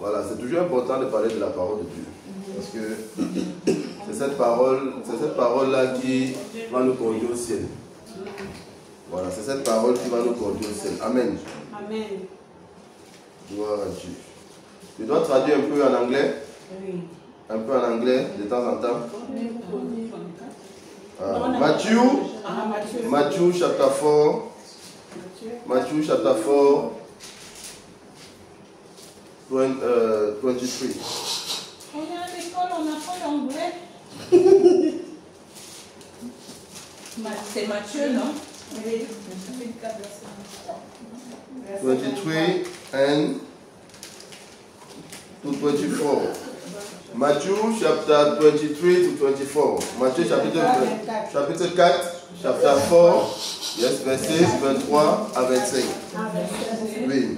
Voilà, c'est toujours important de parler de la parole de Dieu. Parce que c'est cette parole-là qui va nous conduire au ciel. Voilà, c'est cette parole qui va nous conduire au ciel. Amen. Amen. Gloire à Dieu. Tu dois traduire un peu en anglais? Oui. Un peu en anglais, de temps en temps. Matthew chapter 4. Matthew chapter 4. 23. On est à l'école, on apprend l'anglais. C'est Matthieu, non? Oui. 23 and to 24. Matthew chapter 23 to 24. Matthieu chapitre 4, chapter 4, yes, verset 23 à 25. Oui.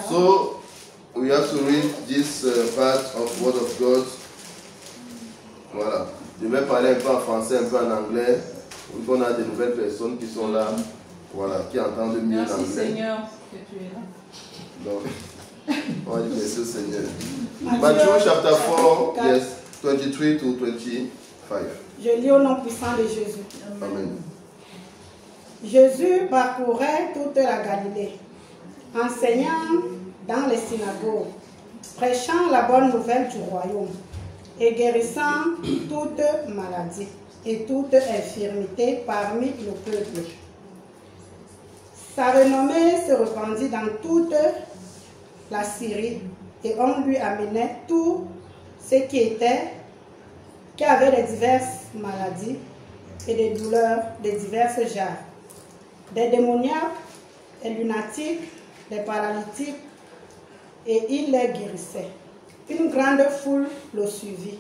So, we have to read this part of Word of God. Voilà. Je vais parler un peu en français, un peu en anglais. On a de nouvelles personnes qui sont là, voilà, qui entendent mieux l'anglais. Merci Seigneur que tu es là. Donc, on va dire merci au Seigneur. Matthew chapter 4, yes, 23 to 25. Je lis au nom puissant de Jésus. Amen. Jésus parcourait toute la Galilée, enseignant dans les synagogues, prêchant la bonne nouvelle du royaume et guérissant toute maladie et toute infirmité parmi le peuple. Sa renommée se répandit dans toute la Syrie et on lui amenait tous ceux qui avaient des diverses maladies et des douleurs de diverses genres, des démoniaques, des lunatiques, des paralytiques, et il les guérissait. Une grande foule le suivit,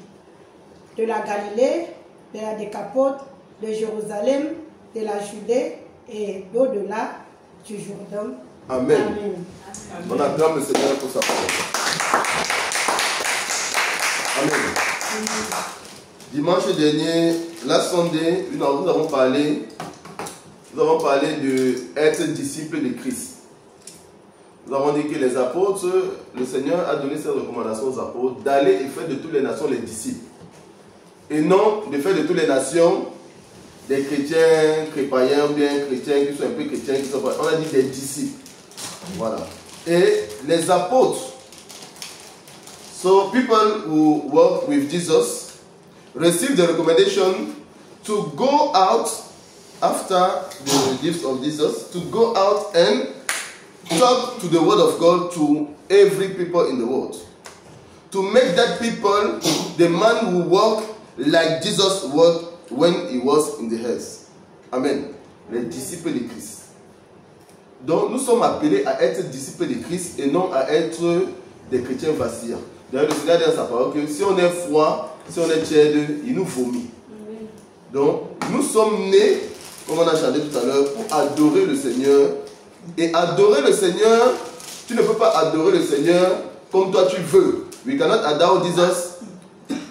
de la Galilée, de la Décapôte, de Jérusalem, de la Judée et d'au-delà du Jourdain. Amen. Amen. On acclame le Seigneur pour sa parole. Amen. Dimanche dernier, la Sunday, nous avons parlé de être disciple de Christ. Nous avons dit que les apôtres, le Seigneur a donné cette recommandation aux apôtres d'aller et faire de toutes les nations les disciples. Et non de faire de toutes les nations des chrétiens, païens, bien chrétiens, qui sont un peu chrétiens, qui sont pas. On a dit des disciples. Voilà. Et les apôtres, so people who work with Jesus receive the recommendation to go out after the gifts of Jesus, to go out and talk to the word of God to every people in the world. To make that people the man who walk like Jesus walked when he was in the earth. Amen. Les disciples de Christ. Donc nous sommes appelés à être disciples de Christ et non à être des chrétiens vacillants. D'ailleurs, le Seigneur dit dans sa parole que si on est froid, si on est tiède, il nous vomit. Donc nous sommes nés, comme on a chanté tout à l'heure, pour adorer le Seigneur. Et adorer le Seigneur, tu ne peux pas adorer le Seigneur comme toi tu veux. We cannot adore Jesus.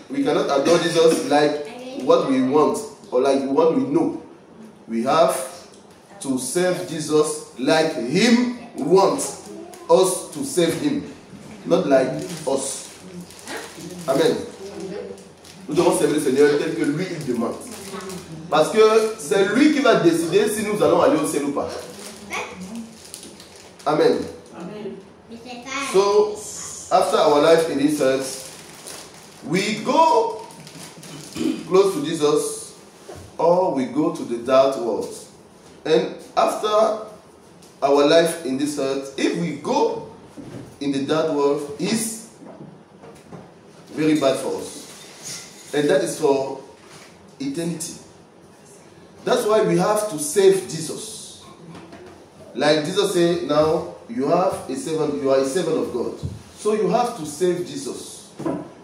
We cannot adore Jesus like what we want or like what we know. We have to serve Jesus like Him wants us to serve Him, not like us. Amen. Nous devons servir le Seigneur tel que lui il demande. Parce que c'est lui qui va décider si nous allons aller au ciel ou pas. Amen. Amen. So, after our life in this earth, we go close to Jesus or we go to the dark world. And after our life in this earth, if we go in the dark world, it's very bad for us. And that is for eternity. That's why we have to save Jesus. Like Jesus said, now you have a servant, you are a servant of God. So you have to save Jesus.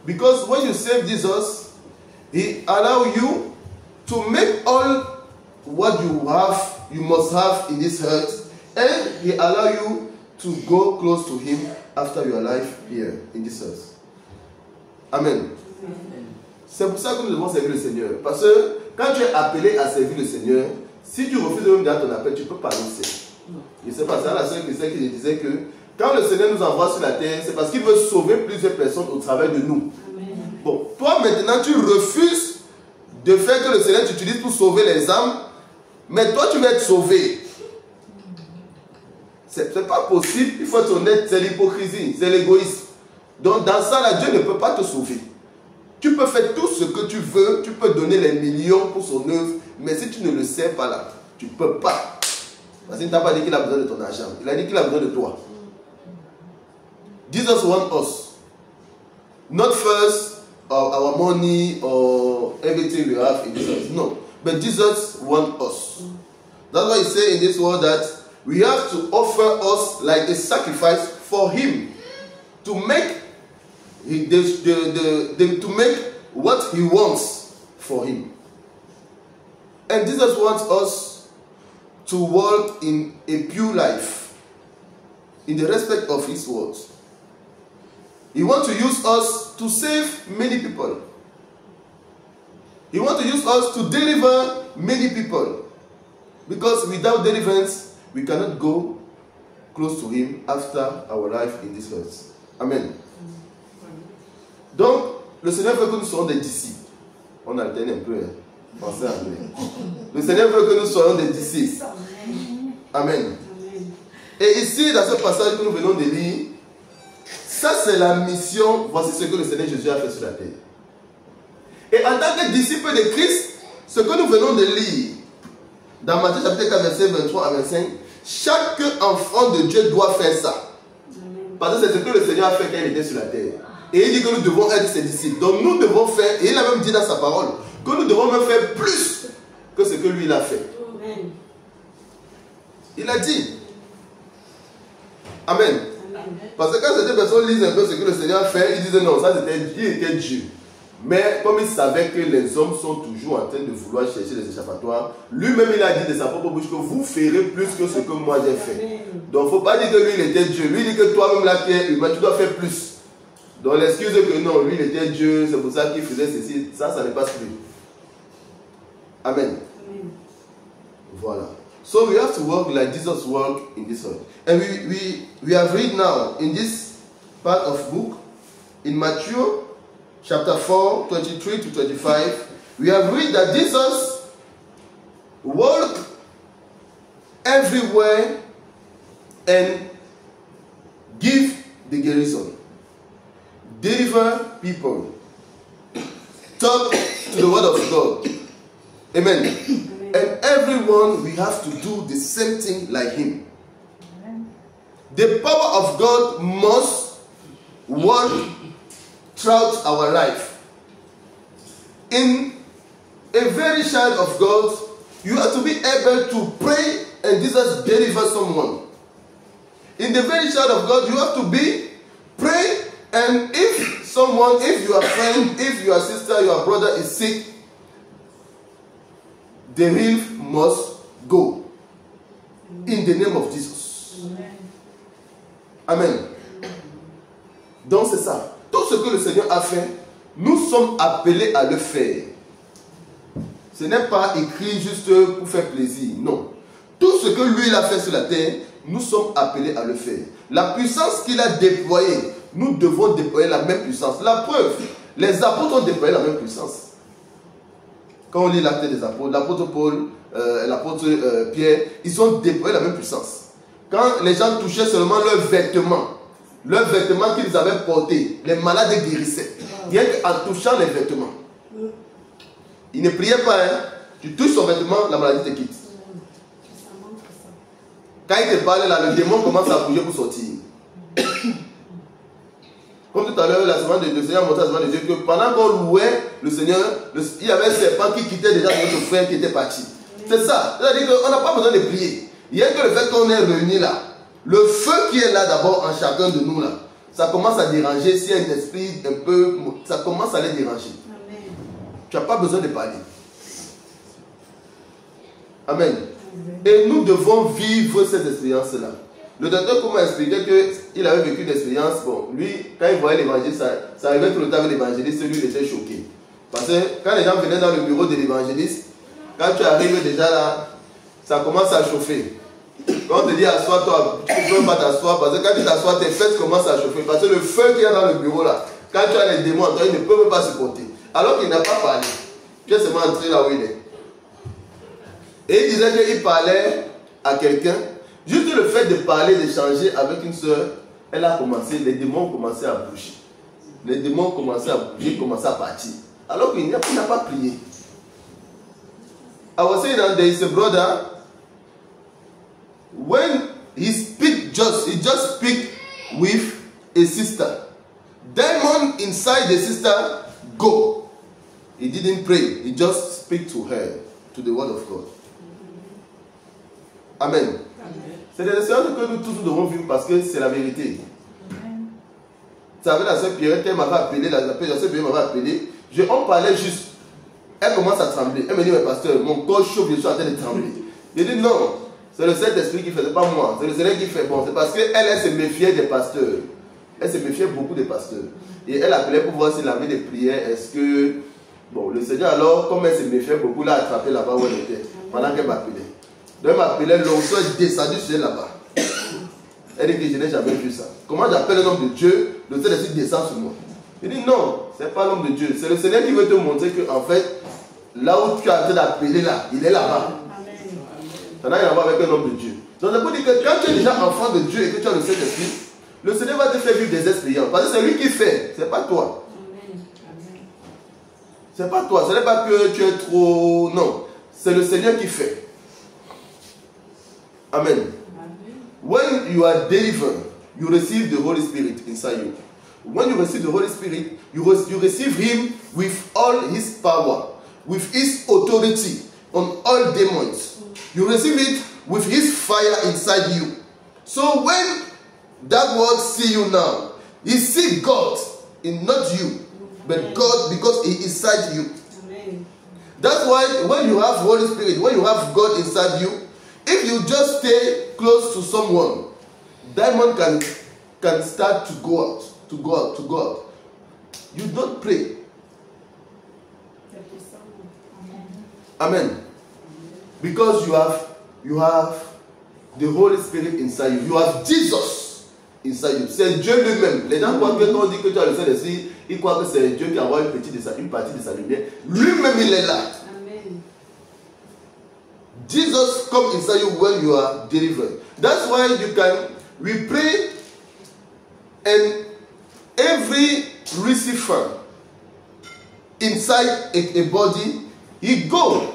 Because when you save Jesus, He allows you to make all what you have, you must have in this earth, and He allows you to go close to Him after your life here in this earth. Amen. C'est pour ça que nous devons servir le Seigneur. Parce que quand tu es appelé à servir le Seigneur, si tu refuses même dans ton appel, tu ne peux pas aller au ciel. Je ne sais pas, c'est la seule chrétienne qui disait que Quand le Seigneur nous envoie sur la terre, c'est parce qu'il veut sauver plusieurs personnes au travers de nous. Amen. Bon, toi maintenant, tu refuses de faire que le Seigneur t'utilise pour sauver les âmes, mais toi, tu vas être sauvé. C'est pas possible, il faut être honnête, c'est l'hypocrisie, c'est l'égoïsme. Donc dans ça, là, Dieu ne peut pas te sauver. Tu peux faire tout ce que tu veux, tu peux donner les millions pour son œuvre, mais si tu ne le sais pas là, tu ne peux pas. Parce qu'il ne t'a pas dit qu'il a besoin de ton argent, il a dit qu'il a besoin de toi. Jesus wants us. Not first our money or everything we have in Jesus. No. But Jesus wants us. That's why he says in this word that we have to offer us like a sacrifice for him. To make to make what he wants for him. And Jesus wants us to walk in a pure life, in the respect of his words. He wants to use us to save many people. He wants to use us to deliver many people. Because without deliverance, we cannot go close to him after our life in this earth. Amen. Donc, le Seigneur veut que nous soyons des disciples. On alterne un peu, pensez anglais. Le Seigneur veut que nous soyons des disciples. Amen. Et ici, dans ce passage que nous venons de lire, ça c'est la mission, voici ce que le Seigneur Jésus a fait sur la terre. Et en tant que disciple de Christ, ce que nous venons de lire, dans Matthieu chapitre 4, verset 23 à 25, chaque enfant de Dieu doit faire ça. Parce que c'est ce que le Seigneur a fait quand il était sur la terre. Et il dit que nous devons être ses disciples. Donc nous devons faire, et il a même dit dans sa parole, que nous devons même faire plus que ce que lui il a fait. Amen. Il a dit. Amen. Parce que quand certaines personnes lisent un peu ce que le Seigneur a fait, ils disent non, ça c'était Dieu. Mais comme il savait que les hommes sont toujours en train de vouloir chercher des échappatoires, lui-même il a dit de sa propre bouche que vous ferez plus que ce que moi j'ai fait. Donc il ne faut pas dire que lui il était Dieu. Lui il dit que toi-même là qui es humain, tu dois faire plus. Donc l'excuse que non, lui il était Dieu, c'est pour ça qu'il faisait ceci, ça ne passe plus. Amen. Voilà. So we have to work like Jesus worked in this earth. And we have read now in this part of book, in Matthew chapter 4, 23 to 25, we have read that Jesus walked everywhere and give the garrison, deliver people, talk to the word of God. Amen. And everyone, we have to do the same thing like him. The power of God must work throughout our life. In a very child of God, you have to be able to pray and Jesus deliver someone. In the very child of God, you have to be pray, and if someone, if your friend, if your sister, your brother is sick, the relief must go in the name of Jesus. Amen. Donc c'est ça. Tout ce que le Seigneur a fait, nous sommes appelés à le faire. Ce n'est pas écrit juste pour faire plaisir. Non. Tout ce que lui il a fait sur la terre, nous sommes appelés à le faire. La puissance qu'il a déployée, nous devons déployer la même puissance. La preuve, les apôtres ont déployé la même puissance. Quand on lit l'acte des apôtres, l'apôtre Paul, l'apôtre Pierre, ils ont déployé la même puissance. Quand les gens touchaient seulement leurs vêtements qu'ils avaient portés, les malades guérissaient. Rien qu'en touchant les vêtements. Ils ne priaient pas, hein. Tu touches son vêtement, la maladie te quitte. Quand il te parle là, le démon commence à bouger pour sortir. Comme tout à l'heure, la semaine le Seigneur a montré à la semaine de Dieu que pendant qu'on louait le Seigneur, il y avait un serpent qui quittait déjà notre frère qui était parti. C'est ça. C'est-à-dire qu'on n'a pas besoin de prier. Il y a que le fait qu'on est réunis là, le feu qui est là d'abord en chacun de nous là, ça commence à déranger. S'il y a un esprit un peu, ça commence à les déranger. Amen. Tu n'as pas besoin de parler. Amen. Et nous devons vivre cette expérience-là. Le docteur m'a expliqué qu'il avait vécu une expérience. Bon, lui, quand il voyait l'évangile, ça arrivait tout le temps avec l'évangéliste, lui, il était choqué. Parce que quand les gens venaient dans le bureau de l'évangéliste, quand tu arrives déjà là, ça commence à chauffer. Quand on te dit assois-toi, tu ne peux pas t'asseoir parce que quand tu t'assois, tes fesses commencent à chauffer. Parce que le feu qu'il y a dans le bureau là, quand tu as les démons, toi, il ne peut même pas supporter. Alors qu'il n'a pas parlé. Tu es seulement entré là où il est. Et il disait qu'il parlait à quelqu'un. Juste le fait de parler, d'échanger avec une soeur, elle a commencé, les démons ont commencé à bouger. Les démons ont commencé à bouger, commencé à partir. Alors qu'il n'a pas prié. I was saying that there is a brother, when he just speak with a sister. Demon inside the sister go. He didn't pray. He just speak to her, to the word of God. Amen. C'est des sœurs que nous tous devons vivre parce que c'est la vérité. Vous savez, la sœur Pierrette, elle m'avait appelé, la sœur Pierrette m'avait appelé. On parlait juste. Elle commence à trembler. Elle me dit, mais pasteur, mon corps chauffe, je suis en train de trembler. Je dis, non, c'est le Saint-Esprit qui fait, c'est pas moi. C'est le Seigneur qui fait. Bon, c'est parce qu'elle se méfiait des pasteurs. Elle se méfiait beaucoup des pasteurs. Et elle appelait pour voir s'il avait des prières. Est-ce que... Bon, le Seigneur alors, comme elle se méfiait beaucoup, l'a attrapé là-bas où elle était. Pendant qu'elle m'appelait. Donc elle m'appelait, l'onction est descendu sur elle là-bas. Elle dit que je n'ai jamais vu ça. Comment j'appelle un homme de Dieu, le Saint-Esprit descend sur moi. Il dit non, ce n'est pas l'homme de Dieu. C'est le Seigneur qui veut te montrer que en fait, là où tu as en train d'appeler là, il est là-bas. Ça n'a rien à voir avec un homme de Dieu. Donc ça veut dire que quand tu es déjà enfant de Dieu et que tu as le Saint-Esprit, le Seigneur va te faire vivre des expériences. Parce que c'est lui qui fait, ce n'est pas toi. Ce n'est pas toi, ce n'est pas que tu es trop... Non, c'est le Seigneur qui fait. Amen. When you are delivered, you receive the Holy Spirit inside you. When you receive the Holy Spirit, you receive Him with all His power, with His authority on all demons. You receive it with His fire inside you. So when that word see you now, He see God in not you, but God because He is inside you. Amen. That's why when you have Holy Spirit, when you have God inside you, if you just stay close to someone, demon can start to go out. You don't pray. Amen. Because you have the Holy Spirit inside you. You have Jesus inside you. C'est Dieu lui-même. Les gens croient que quand on dit que tu as le Saint-Esprit, ils croient que c'est Dieu qui envoie une partie de sa lumière. Lui-même, il est là. Amen. Jesus comes inside you when you are delivered. That's why we pray, and every receiver inside a body, he go.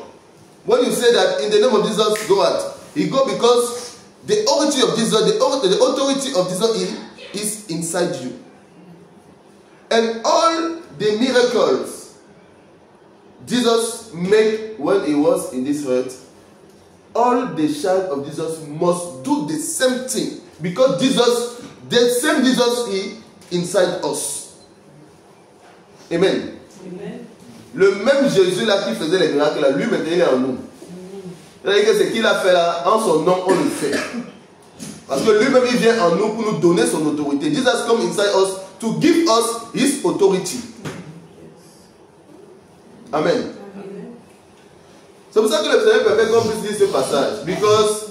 When you say that in the name of Jesus, go out. He go because the authority of Jesus, the authority of Jesus is inside you. And all the miracles Jesus made when he was in this earth, all the child of Jesus must do the same thing. Because Jesus, the same Jesus is inside us. Amen. Amen. Le même Jésus là qui faisait les miracles là, lui maintenant il est en nous. C'est-à-dire que ce qu'il a fait là, en son nom, on le fait. Parce que lui-même il vient en nous pour nous donner son autorité. Jesus come inside us to give us his authority. Amen. C'est pour ça que le Seigneur permet qu'on puisse lire ce passage. Because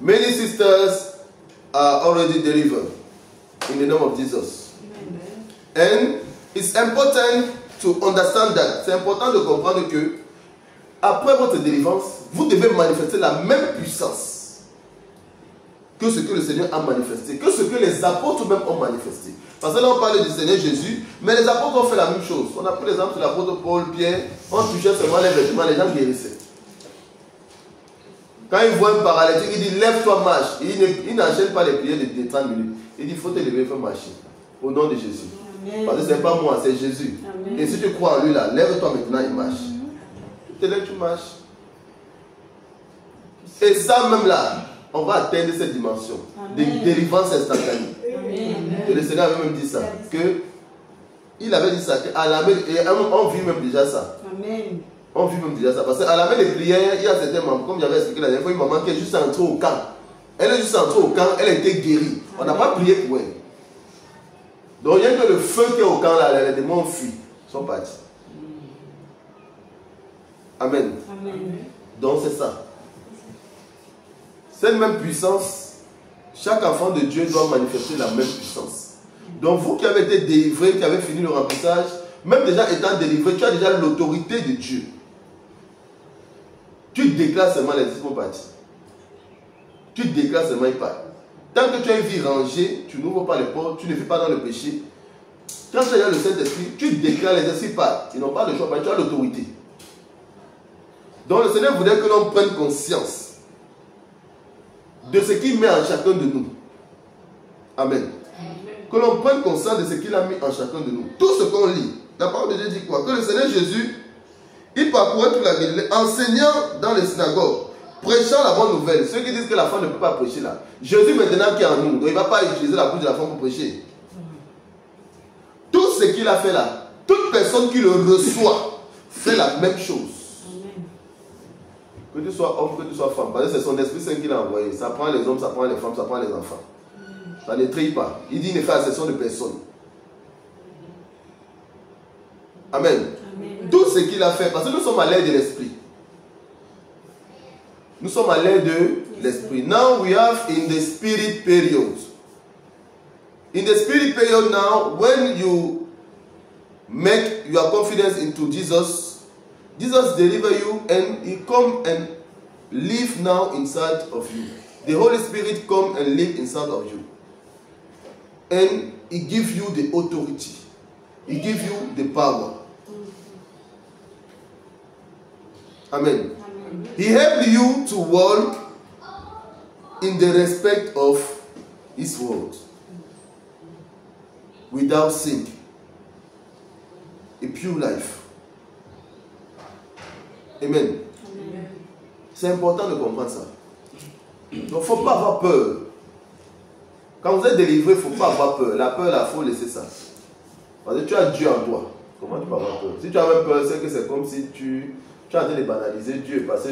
many sisters are already delivered in the name of Jesus. And it's important to understand that. C'est important de comprendre que après votre délivrance, vous devez manifester la même puissance que ce que le Seigneur a manifesté, que ce que les apôtres même ont manifesté. Parce que là on parle du Seigneur Jésus, mais les apôtres ont fait la même chose. On a pris l'exemple de l'apôtre Paul, Pierre, on touchait seulement les vêtements, les gens guérissaient. Quand il voit un paralytique, il dit lève-toi, marche. Il n'enchaîne pas les prières de 30 minutes. Il dit il faut te lever, il faut marcher. Au nom de Jésus. Amen. Parce que ce n'est pas moi, c'est Jésus. Amen. Et si tu crois en lui là, lève-toi maintenant et marche. Tu te lèves, tu marches. Et ça même là, on va atteindre cette dimension de délivrance instantanée. Et le Seigneur avait même dit ça. Il avait dit ça. À la main, et on vit même déjà ça. Amen. On vit même déjà ça. Parce qu'à la main des prières, il y a certains membres, comme j'avais expliqué la dernière fois, une maman qui est juste entrée au camp. Elle est juste entrée au camp, elle a été guérie. On n'a pas prié pour elle. Donc rien que le feu qui est au camp là, les démons fuient, sont partis. Amen. Amen. Donc c'est ça. cette même puissance, chaque enfant de Dieu doit manifester la même puissance. Donc vous qui avez été délivrés, qui avez fini le remplissage, même déjà étant délivré, tu as déjà l'autorité de Dieu. Tu déclares seulement les discours partis. Tu déclares seulement il part. Tant que tu as une vie rangée, tu n'ouvres pas les portes, tu ne vis pas dans le péché. Quand tu as le Saint-Esprit, tu déclares les esprits partent. Ils n'ont pas de choix, mais tu as l'autorité. Donc le Seigneur voudrait que l'on prenne conscience de ce qu'il met en chacun de nous. Amen. Que l'on prenne conscience de ce qu'il a mis en chacun de nous. Tout ce qu'on lit, la parole de Dieu dit quoi? Que le Seigneur Jésus, il parcourait toute la Galilée, enseignant dans les synagogues, prêchant la bonne nouvelle. Ceux qui disent que la femme ne peut pas prêcher là. Jésus maintenant qui est en nous, donc il ne va pas utiliser la bouche de la femme pour prêcher. Tout ce qu'il a fait là, toute personne qui le reçoit fait la même chose. Que tu sois homme, que tu sois femme, parce que c'est son Esprit Saint qui l'a envoyé. Ça prend les hommes, ça prend les femmes, ça prend les enfants. Ça ne trille pas. Il dit qu'il ne fait exception de personne. Amen. Amen. Tout ce qu'il a fait, parce que nous sommes à l'ère de l'Esprit. Nous sommes à l'ère de l'Esprit. Now we have in the spirit period. In the spirit period now, when you make your confidence into Jesus, Jesus deliver you and He come and live now inside of you. The Holy Spirit come and live inside of you. And He give you the authority. He give you the power. Amen. Amen. He help you to walk in the respect of His word. Without sin. A pure life. Amen. Amen. C'est important de comprendre ça. Donc il ne faut pas avoir peur. Quand vous êtes délivré, il ne faut pas avoir peur. La peur, il faut laisser ça. Parce que tu as Dieu en toi. Comment tu peux avoir peur? Si tu as même peur, c'est que c'est comme si tu es en train de banaliser Dieu. Parce que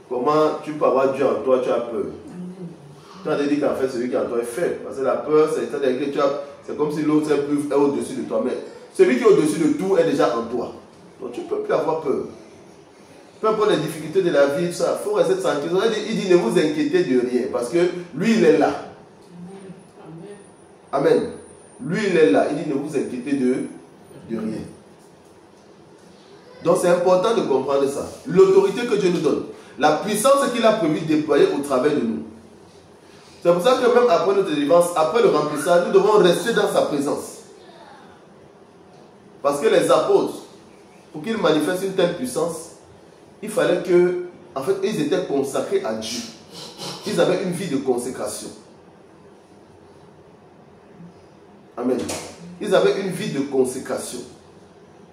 comment tu peux avoir Dieu en toi, tu as peur. Tu as dit qu'en fait, celui qui est en toi est faible. Parce que la peur, c'est-à-dire que c'est comme si l'autre est au-dessus de toi. Mais celui qui est au-dessus de tout est déjà en toi. Donc tu ne peux plus avoir peur. Peu importe les difficultés de la vie, il faut rester tranquille. Il dit ne vous inquiétez de rien. Parce que lui, il est là. Amen. Lui, il est là. Il dit ne vous inquiétez de rien. Donc c'est important de comprendre ça. L'autorité que Dieu nous donne. La puissance qu'il a prévu de déployer au travers de nous. C'est pour ça que même après notre délivrance, après le remplissage, nous devons rester dans sa présence. Parce que les apôtres, pour qu'ils manifestent une telle puissance, il fallait que, en fait, ils étaient consacrés à Dieu. Ils avaient une vie de consécration. Amen. Ils avaient une vie de consécration.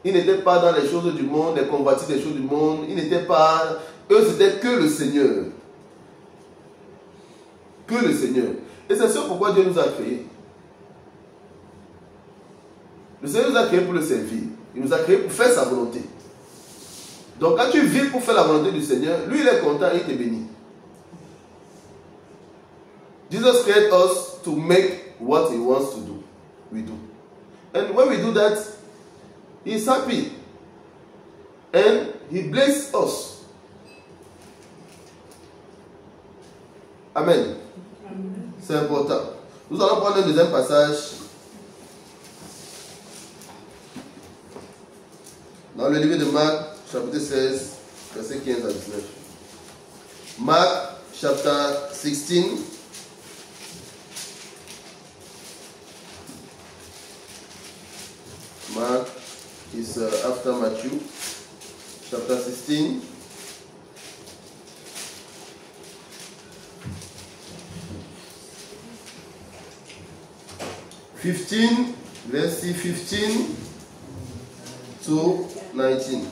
Ils n'étaient pas dans les choses du monde, les convoitises des choses du monde. Ils n'étaient pas... Eux, c'était que le Seigneur. Que le Seigneur. Et c'est ça pourquoi Dieu nous a créés. Le Seigneur nous a créés pour le servir. Il nous a créés pour faire sa volonté. Donc quand tu vis pour faire la volonté du Seigneur, lui il est content et il te bénit. Jesus created us to make what He wants to do. We do. And when we do that, He is happy. And He blesses us. Amen. C'est important. Nous allons prendre un deuxième passage. Dans le livre de Marc, chapitre 16, verset 15 à 19. Mark, chapter 16. Mark is after Matthew, chapter 16. Verset 15 to 19.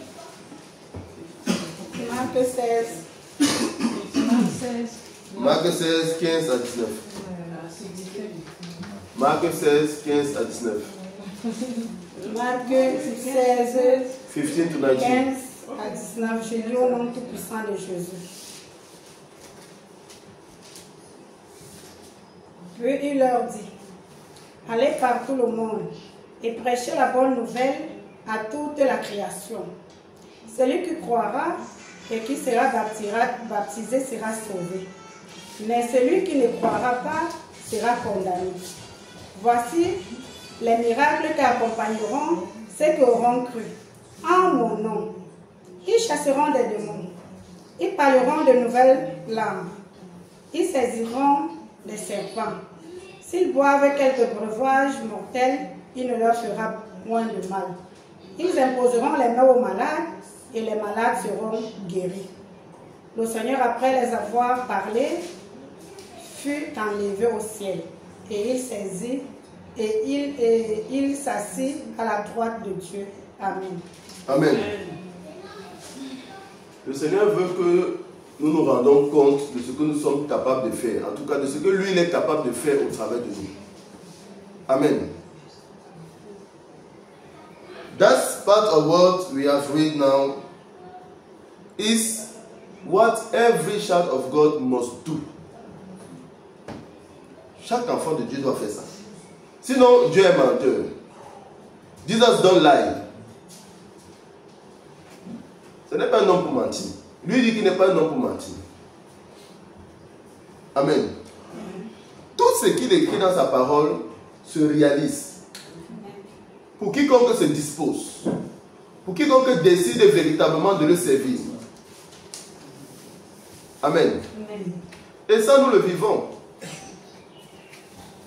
Marc 16. Marc 16, 15 à 19. Marc 16, 15 à 19. Marc 16, 15 to 19. 15 à 19. Je lis au nom tout-puissant de Jésus. Puis il leur dit, allez par tout le monde et prêchez la bonne nouvelle à toute la création. Celui qui croira et qui sera baptisé sera sauvé. mais celui qui ne croira pas sera condamné. Voici les miracles qui accompagneront ceux qui auront cru. En mon nom, ils chasseront des démons, ils parleront de nouvelles langues, ils saisiront des serpents. S'ils boivent quelques breuvages mortels, il ne leur fera moins de mal. Ils imposeront les mains aux malades et les malades seront guéris. Le Seigneur, après les avoir parlé, fut enlevé au ciel et il saisit et il s'assit à la droite de Dieu. Amen. Amen. Le Seigneur veut que nous nous rendons compte de ce que nous sommes capables de faire. En tout cas, de ce que lui, il est capable de faire au travers de nous. Amen. That part of what we have read now is what every child of God must do. Chaque enfant de Dieu doit faire ça. Sinon, Dieu est menteur. Jesus don't lie. Ce n'est pas un homme pour mentir. Lui dit qu'il n'est pas un homme pour mentir. Amen. Tout ce qu'il écrit dans sa parole se réalise. Pour quiconque se dispose. Pour quiconque décide véritablement de le servir. Amen. Amen. Et ça, nous le vivons.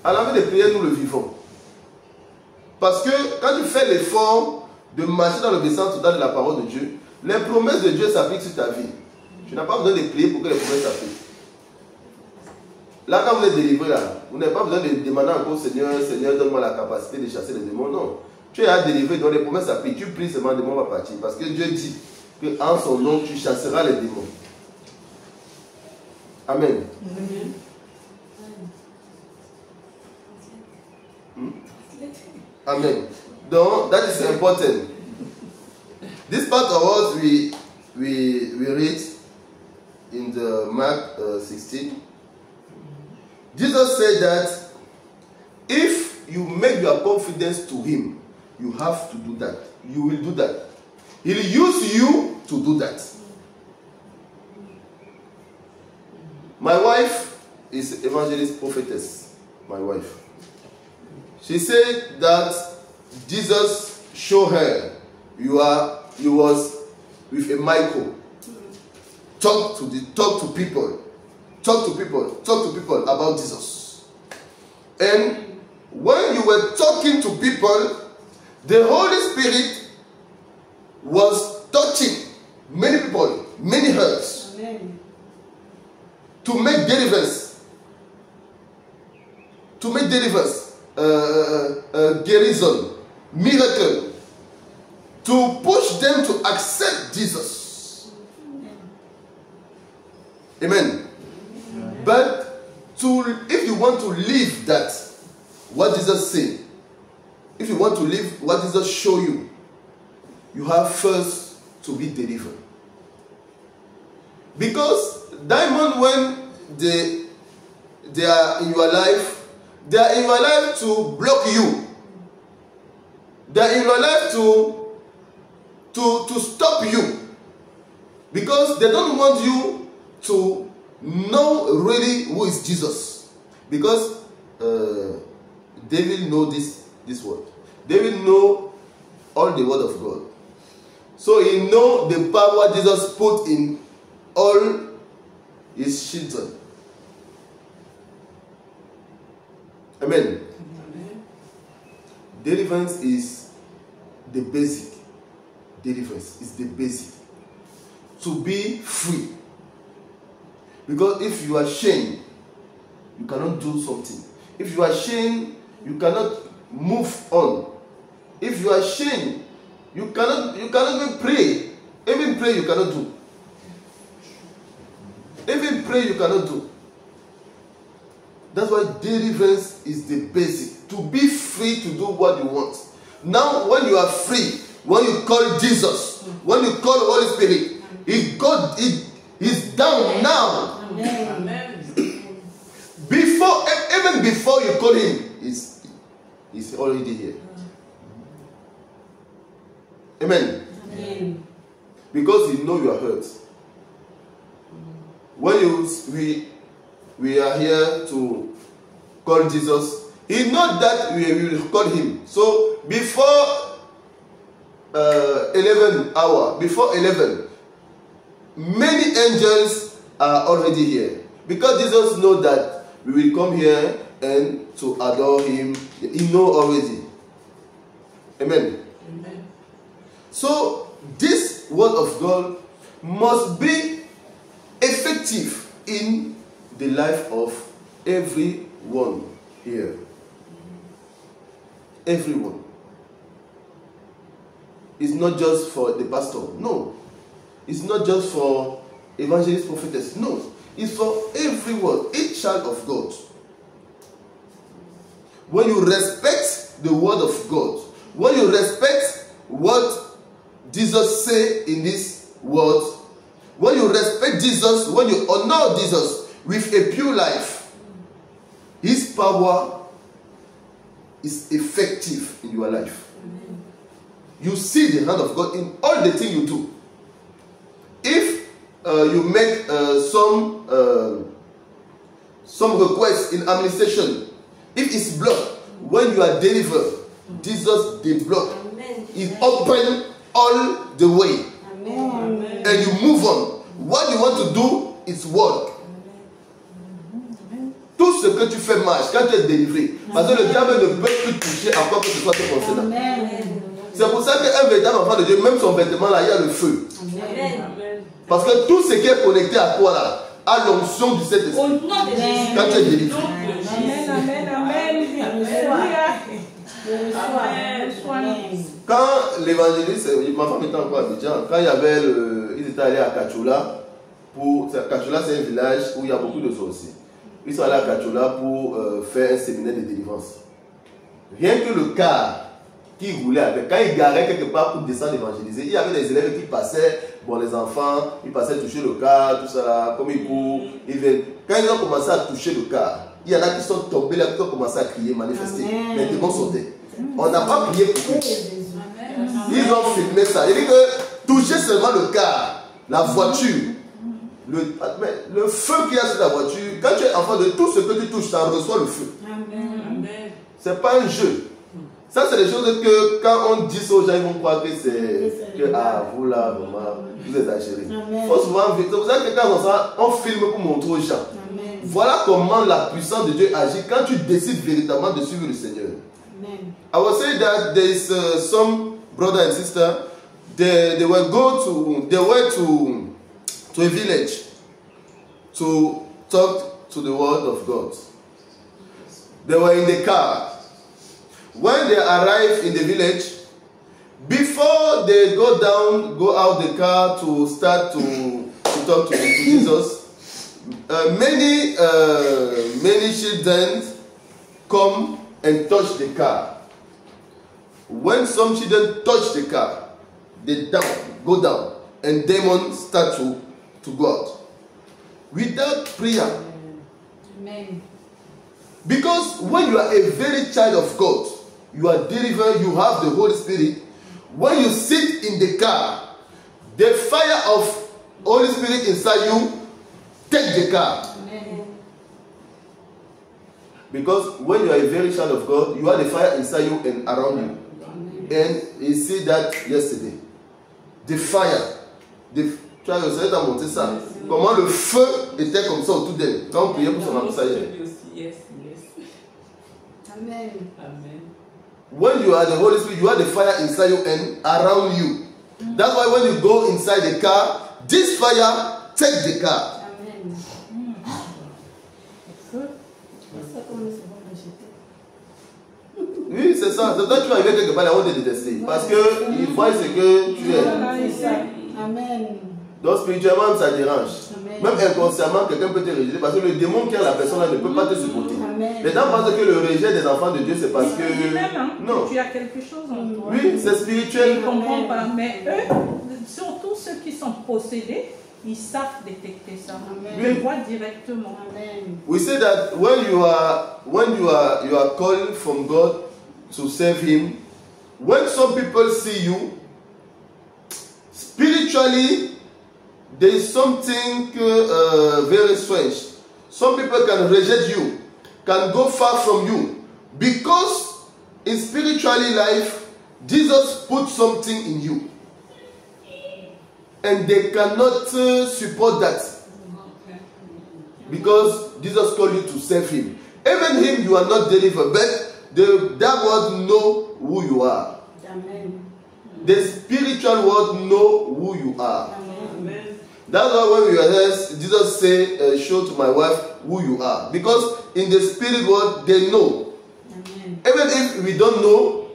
À la fin des prières, nous le vivons. Parce que quand tu fais l'effort de marcher dans l'obéissance totale de la parole de Dieu, les promesses de Dieu s'appliquent sur ta vie. Tu n'as pas besoin de prier pour que les promesses s'appliquent. Là, quand vous êtes délivré, là, vous n'avez pas besoin de demander encore au Seigneur, Seigneur, donne-moi la capacité de chasser les démons. Non. Tu es délivré, donc les promesses s'appliquent. Tu pries seulement, le démon va partir. Parce que Dieu dit qu'en son nom, tu chasseras les démons. Amen. Amen. Donc, that is important. This part of what we read in the Mark 16. Jesus said that if you make your confidence to him, you have to do that. You will do that. He'll use you to do that. My wife is evangelist prophetess. My wife. She said that Jesus showed her you was with a Michael. Talk to people about Jesus. And when you were talking to people, the Holy Spirit was touching many people, many hearts. Amen. To make deliverance, garrison, miracle, to push them to accept Jesus. Amen. But if you want to live that, what Jesus said, if you want to live what Jesus showed you, you have first to be delivered. Because diamond, when they are in your life, they are in your life to block you. They are in your life to stop you. Because they don't want you to know really who is Jesus. Because David know this word. David know all the word of God. So he know the power Jesus put in all his children. Amen. Amen. Deliverance is the basic. Deliverance is the basic. To be free. Because if you are ashamed, you cannot do something. If you are ashamed, you cannot move on. If you are ashamed, you cannot even pray. Even pray you cannot do. Even pray you cannot do. That's why deliverance is the basic. To be free to do what you want. Now when you are free, when you call Jesus, when you call the Holy Spirit, He's down now. Amen. Even before you call him, he's already here. Amen. Amen. Because he knows you are hurt. When we are here to call Jesus, He knows that we will call Him. So before 11 hour, before 11, many angels are already here. Because Jesus knows that we will come here and to adore Him. He knows already. Amen. Amen. So this word of God must be effective in the life of everyone here. Everyone. It's not just for the pastor. No. It's not just for evangelist, prophetess. No. It's for everyone, each child of God. When you respect the word of God, when you respect what Jesus said in this word, when you respect Jesus, when you honor Jesus with a pure life, His power is effective in your life. Amen. You see the hand of God in all the things you do. If you make some requests in administration, if it's blocked, when you are delivered, Jesus deblock. He open all the way. Amen. And you move on. What you want to do is work. Tout ce que tu fais marche quand tu es délivré. Parce que le diable ne peut plus toucher à quoi que ce soit te concernant. Amen. C'est pour ça qu'un véritable enfant de Dieu, même son vêtement là, il y a le feu. Amen. Parce que tout ce qui est connecté à toi là, a l'onction du Saint-Esprit. Au nom de Jésus. Quand tu es délivré. Amen, amen, amen. Alléluia. Quand l'évangéliste, ma femme était encore à Abidjan, quand il y avait ils étaient allés à Kachola, Kachola c'est un village où il y a beaucoup de sorciers. Ils sont allés à Kachola pour faire un séminaire de délivrance. Rien que le car qui roulait avec, quand ils garaient quelque part pour descendre évangéliser, il y avait des élèves qui passaient, bon les enfants, ils passaient toucher le car, tout ça là, comme ils courent, ils viennent. Quand ils ont commencé à toucher le car, il y en a qui sont tombés là, qui ont commencé à crier, manifester. Amen. Les démons sautaient. On n'a pas prié pour eux. Ils ont filmé ça. Il dit que toucher seulement le car, la voiture, le feu qu'il y a sur la voiture, quand tu es enfant de tout ce que tu touches, ça reçoit le feu. Amen. C'est pas un jeu. Ça, c'est des choses que quand on dit ça aux gens, ils vont croire que c'est que vous là, vraiment, vous exagérez. Il faut souvent vite. C'est pour ça que quand on filme pour montrer aux gens. Amen. Voilà comment la puissance de Dieu agit quand tu décides véritablement de suivre le Seigneur. Amen. I was saying that there is some brother and sister. They were to a village to talk to the word of God. They were in the car. When they arrive in the village, before they go out the car to start to talk to Jesus, many children come and touch the car. When some children touch the car, they go down, and demons start to go out. Without prayer. Amen. Because when you are a very child of God, you are delivered, you have the Holy Spirit. When you sit in the car, the fire of Holy Spirit inside you take the car. Amen. Because when you are a very child of God, you have the fire inside you and around you. And you see that yesterday. The fire. Tu as essayé de monter ça. Comment le feu était comme ça autour d'elle. Quand on priait pour son âme, ça y est. Yes. Amen. Amen. When you are the Holy Spirit, you have the fire inside you and around you. That's why when you go inside the car, this fire takes the car. Amen. Oui, c'est ça. C'est toi qui vas arriver quelque part, ils vont te détester. Parce qu'ils voient ce que tu es. Amen. Donc spirituellement, ça dérange. Amen. Même inconsciemment, quelqu'un peut te rejeter. Parce que le démon qui a la personne là ne peut pas te supporter. Amen. Les gens pensent que le rejet des enfants de Dieu, c'est parce que... Non. Tu as quelque chose en toi. Oui, c'est spirituel. Ils ne comprennent pas. Mais eux, surtout ceux qui sont possédés, ils savent détecter ça. Amen. Ils le voient directement. Amen. We say that when you are called from God to serve Him, when some people see you, spiritually, there is something very strange. Some people can reject you, can go far from you. Because in spiritually life, Jesus put something in you. And they cannot support that. Because Jesus called you to serve him. Even him, you are not delivered. But that world know who you are. Amen. The spiritual world know who you are. Amen. That's why when we are here, Jesus say, show to my wife who you are. Because in the spirit world, they know. Amen. Even if we don't know,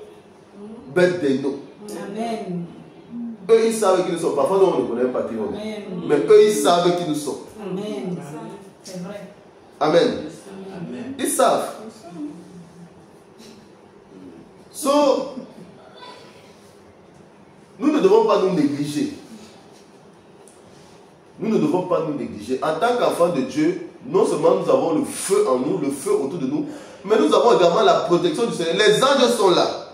but they know. Amen. Eux, ils savent qui nous sommes. Parfois, nous, on ne connaît pas qui on est. Amen. Mais eux, ils savent qui nous sommes. Amen. C'est vrai. Amen. Amen. Ils savent. So, nous ne devons pas nous négliger. Nous ne devons pas nous négliger. En tant qu'enfants de Dieu, non seulement nous avons le feu en nous, le feu autour de nous, mais nous avons également la protection du Seigneur. Les anges sont là.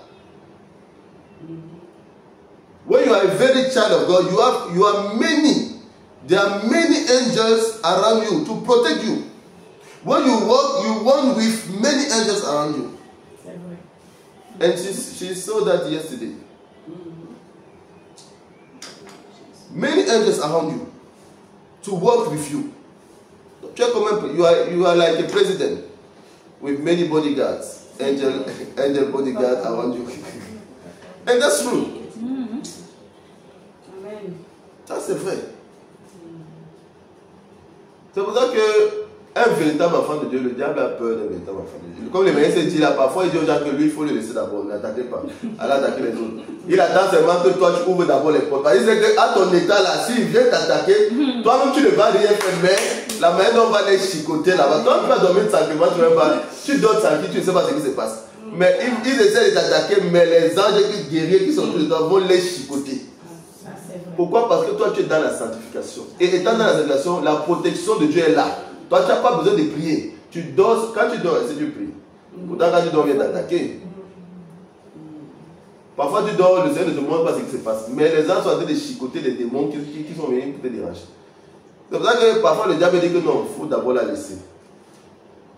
When you are a very child of God, you are many. There are many angels around you to protect you. When you walk with many angels around you. C'est vrai. And she saw that yesterday. Many angels around you to work with you. You are like a president with many bodyguards, angel bodyguards around you. And that's true. Amen. Ça c'est vrai. C'est pour ça que un véritable enfant de Dieu, le diable a peur d'un véritable enfant de Dieu. Comme le meilleur s'est dit là, parfois il dit aux gens que lui, il faut le laisser d'abord, n'attaquez pas. Allez attaquer les autres. Il attend seulement que toi tu ouvres d'abord les portes. Parce qu'il sait qu'à ton état là, s'il vient t'attaquer, toi-même tu ne vas rien faire, mais la main dont on va les chicoter là-bas. Toi tu vas dormir tranquillement, tu dors tranquille, tu ne sais pas ce qui se passe. Mais ils essaient de t'attaquer, mais les anges guerriers qui sont autour de toi vont les chicoter. Ça, c'est vrai. Pourquoi? Parce que toi tu es dans la sanctification. Et étant dans la sanctification, la protection de Dieu est là. Toi tu n'as pas besoin de prier. Tu dors, quand tu dors, c'est tu pries. Pourtant quand tu dors, on vient t'attaquer. Parfois tu dors, le Seigneur ne te montre pas ce qui se passe. Mais les anges sont en train de chicoter les démons qui sont venus pour te déranger. C'est pour ça que parfois le diable dit que non, il faut d'abord la laisser.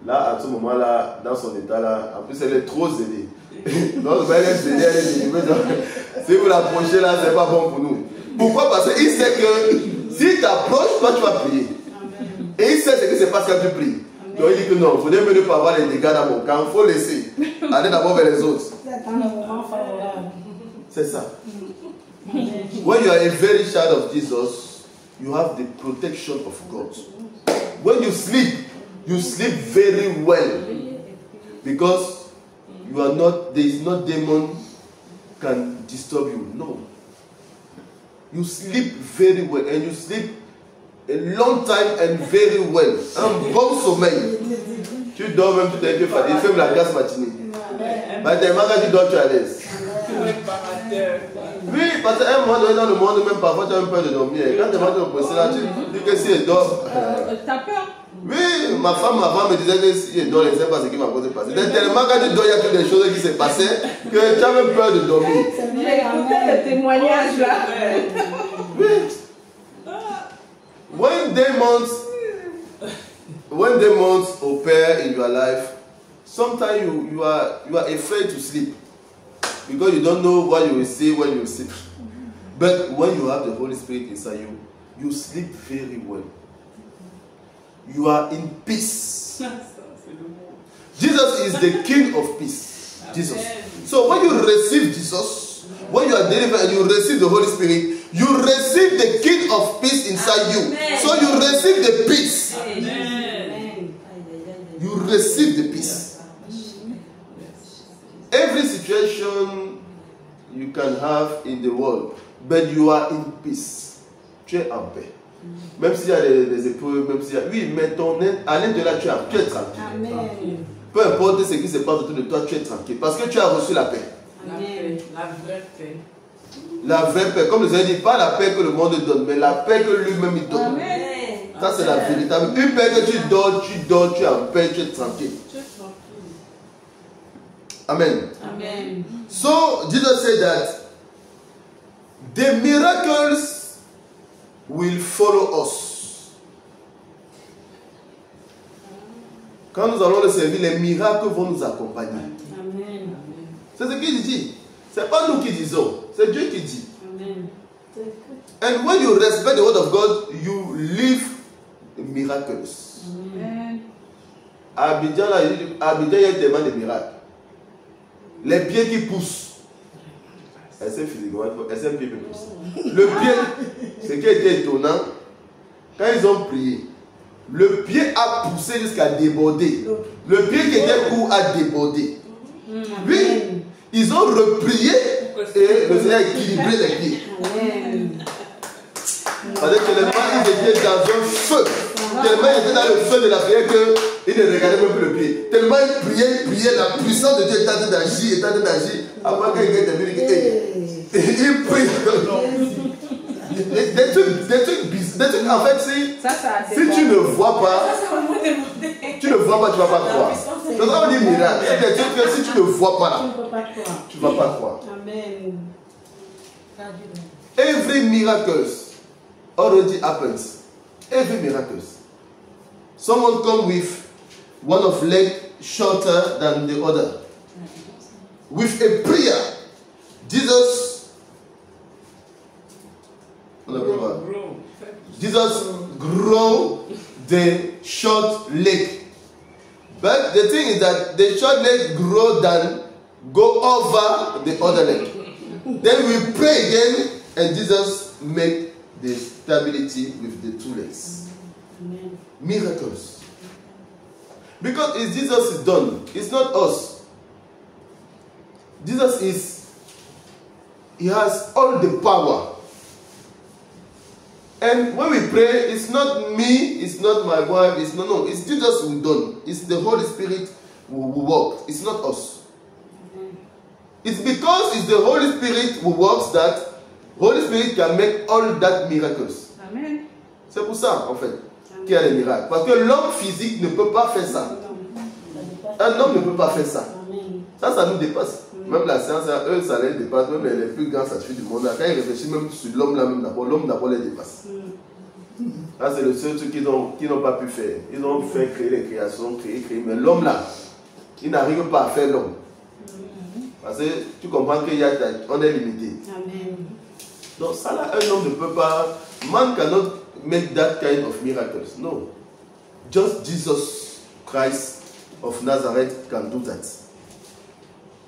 Là, à ce moment-là, dans son état là, en plus elle est trop zélée. Donc elle est zélée, elle est zélée. Si vous l'approchez là, c'est pas bon pour nous. Pourquoi? Parce qu'il sait que si tu t'approches, toi tu vas prier. Et il sait ce qui se passe quand tu pries. Donc il dit que non, il faudrait mieux ne pas avoir les dégâts dans mon camp, il faut laisser. Aller d'abord vers les autres. C'est dans le moment favorable. C'est ça. When you are a very child of Jesus, you have the protection of God. When you sleep very well. Because you are not, there is no demon can disturb you. No. You sleep very well and you sleep a long time and very well. Un bon sommeil. Tu dors même tout un peu fatigué, tu fais la grasse matinée. Mais tellement quand tu dors, tu es à l'aise. Oui, parce qu'à un moment donné dans le monde, même parfois tu as même peur de dormir. Quand tu es en train de poser là, tu dis que si elle dort. T'as peur? Oui, ma femme avant me disait que si elle dort, elle ne sait pas ce qui va se passer. Tellement quand tu dors, il y a toutes des choses qui se passaient que tu as même peur de dormir. J'ai écouté le témoignage là. Oui. When demons occur in your life, sometimes you are afraid to sleep because you don't know what you will see when you sleep. But when you have the Holy Spirit inside you, you sleep very well. You are in peace. Jesus is the King of peace. Jesus. So when you receive Jesus, when you are delivered and you receive the Holy Spirit, you receive the King of peace inside you. So you receive the peace. You receive the peace. Every situation you can have in the world, but you are in peace. Tu es en paix. Même s'il y a des épreuves, même s'il y a... Oui, mais à l'intérieur, tu es tranquille. Amen. Peu importe ce qui se passe autour de toi, tu es tranquille. Parce que tu as reçu la paix. Amen. La vraie paix. La vraie paix. Comme le Seigneur dit, pas la paix que le monde donne, mais la paix que lui-même il donne. Amen. Ça, c'est la véritable. Une paix que tu dors, tu es en paix, tu es tranquille. Amen. Amen. So, Jesus said that the miracles will follow us. Quand nous allons le servir, les miracles vont nous accompagner. Amen. C'est ce qu'il dit. Ce n'est pas nous qui disons, c'est Dieu qui dit. Amen. And when you respect the word of God, you live miracles. Amen. À Abidjan, là, il y a tellement de miracles. Les pieds qui poussent. Essaye physiquement, essaye un pied qui pousse. Le pied, ce qui était étonnant, quand ils ont prié, le pied a poussé jusqu'à déborder. Le pied qui était court a débordé. Oui, ils ont replié et le Seigneur a équilibré les pieds. Parce que tellement ils étaient dans un feu, tellement ils étaient dans le feu de la prière qu'ils ne regardaient même plus le pied. Tellement ils priaient, la puissance de Dieu était en train d'agir, Après quand il était venu, il prie. Des trucs, en fait, si tu ne vois pas, tu ne vas pas croire. C'est ça veut dire miracle. C'est des trucs que si tu ne vois pas là, tu ne vas pas croire. Amen. Every miracle already happens. Every miracle. Someone come with one of leg shorter than the other. With a prayer, Jesus grow the short leg. But the thing is that the short leg go over the other leg. Then we pray again and Jesus make the stability with the two legs. Amen. Miracles. Because if Jesus is done, it's not us. Jesus he has all the power. And when we pray, it's not me, it's not my wife, it's Jesus who done. It's the Holy Spirit who works. It's not us. It's because it's the Holy Spirit who works that Holy Spirit can make all that miracles. Amen. C'est pour ça, en fait, qu'il y a des miracles. Parce que l'homme physique ne peut pas faire ça. Un homme ne peut pas faire ça. Ça nous dépasse. Même la science, eux, ça les dépasse. Même les plus grands scientifiques du monde, quand ils réfléchissent même sur l'homme, l'homme d'abord les dépasse. Là, c'est le seul truc qu'ils n'ont pas pu faire. Ils ont fait créer les créations, créer. Mais l'homme là, il n'arrive pas à faire l'homme. Parce que tu comprends qu'on est limité. Amen. Donc ça là, un homme ne peut pas. Man cannot make that kind of miracles. No. Just Jesus Christ of Nazareth can do that.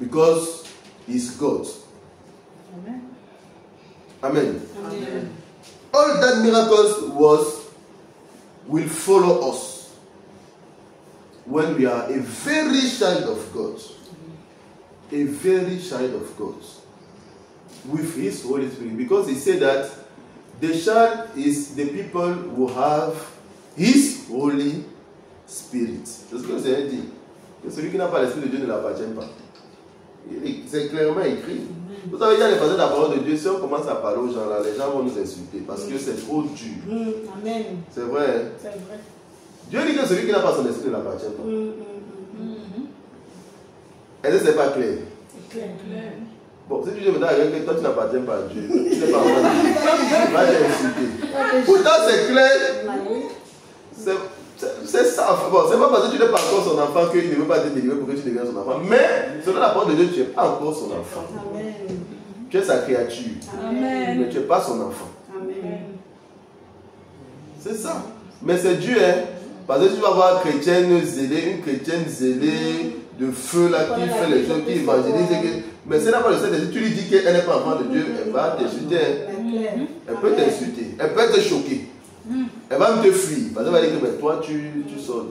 Because he's God. Amen. Amen. Amen. All that miracles will follow us when we are a very child of God. A very child of God. With his Holy Spirit. Because he said that the child is the people who have his Holy Spirit. C'est ce que vous avez dit. Que celui qui n'a pas l'Esprit de Dieu ne l'appartient pas. C'est clairement écrit. Vous savez, il y a les passages de la parole de Dieu. Si on commence à parler aux gens là, les gens vont nous insulter parce que c'est trop dur. Amen. C'est vrai. C'est vrai. Dieu dit que celui qui n'a pas son esprit ne l'appartient pas. Est-ce que c'est pas clair? C'est clair. Bon, si tu dis maintenant que toi tu n'appartiens pas à Dieu, tu n'es pas en train de va t'insulter. Pourtant c'est clair. C'est ça. Bon, c'est pas parce que tu n'es pas encore son enfant qu'il ne veut pas te délivrer pour que tu deviennes son enfant. Mais selon la parole de Dieu, tu n'es pas encore son enfant. Amen. Tu es sa créature. Amen. Mais tu n'es pas son enfant. Amen. C'est ça. Mais c'est Dieu, hein. Parce que tu vas voir une chrétienne zélée de feu là qui fait les choses, qui évangélise. Mais c'est là pas le Saint-Esprit. Tu lui dis qu'elle n'est pas enfant de Dieu, elle va t'insulter. Hein. Elle peut t'insulter. Elle peut te choquer. Elle va même te fuir. Parce qu'elle va dire que mais toi tu sors.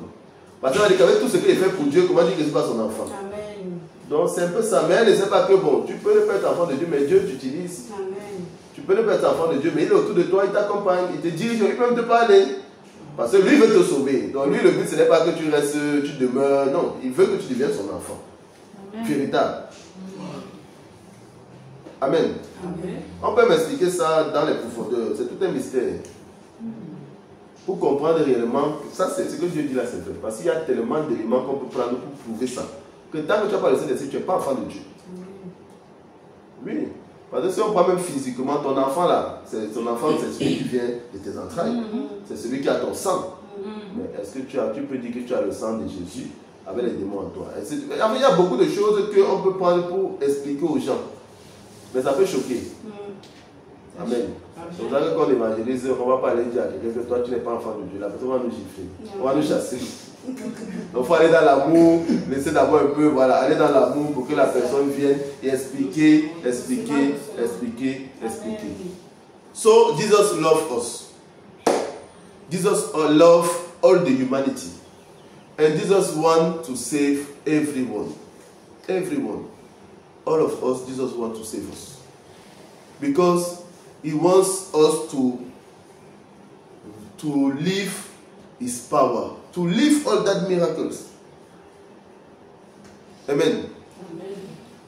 Parce qu'elle va dire qu'avec tout ce qu'il fait pour Dieu, comment dire que ce n'est pas son enfant. Amen. Donc c'est un peu ça. Mais elle ne sait pas que bon, tu peux ne pas être enfant de Dieu, mais Dieu t'utilise. Amen. Tu peux ne pas être enfant de Dieu, mais il est autour de toi, il t'accompagne, il te dirige, il peut même te parler. Parce que lui veut te sauver. Donc lui, le but, ce n'est pas que tu restes, tu demeures. Non, il veut que tu deviennes son enfant. Amen. Véritable. Amen. Amen. On peut m'expliquer ça dans les profondeurs. C'est tout un mystère. Pour comprendre réellement, ça c'est ce que Dieu dit là, c'est vrai. Parce qu'il y a tellement d'éléments qu'on peut prendre pour prouver ça. Que tant que tu n'as pas le Saint-Esprit, tu n'es pas enfant de Dieu. Oui. Parce que si on prend même physiquement ton enfant là, c'est ton enfant, c'est celui qui vient de tes entrailles. C'est celui qui a ton sang. Mais est-ce que tu peux dire que tu as le sang de Jésus avec les démons en toi? Il y a beaucoup de choses qu'on peut prendre pour expliquer aux gens. Mais ça peut choquer. Amen. Donc là, quand on évangélise, on ne va pas aller dire à quelqu'un que toi tu n'es pas enfant de Dieu. La personne va nous gifler. On va nous chasser. Donc il faut aller dans l'amour, laisser d'abord un peu, voilà, aller dans l'amour pour que la personne vienne et expliquer. So Jesus loved us. Jesus loved all the humanity. And Jesus wants to save everyone. Everyone. All of us, Jesus wants to save us. Because He wants us to live His power, to live all that miracles. Amen.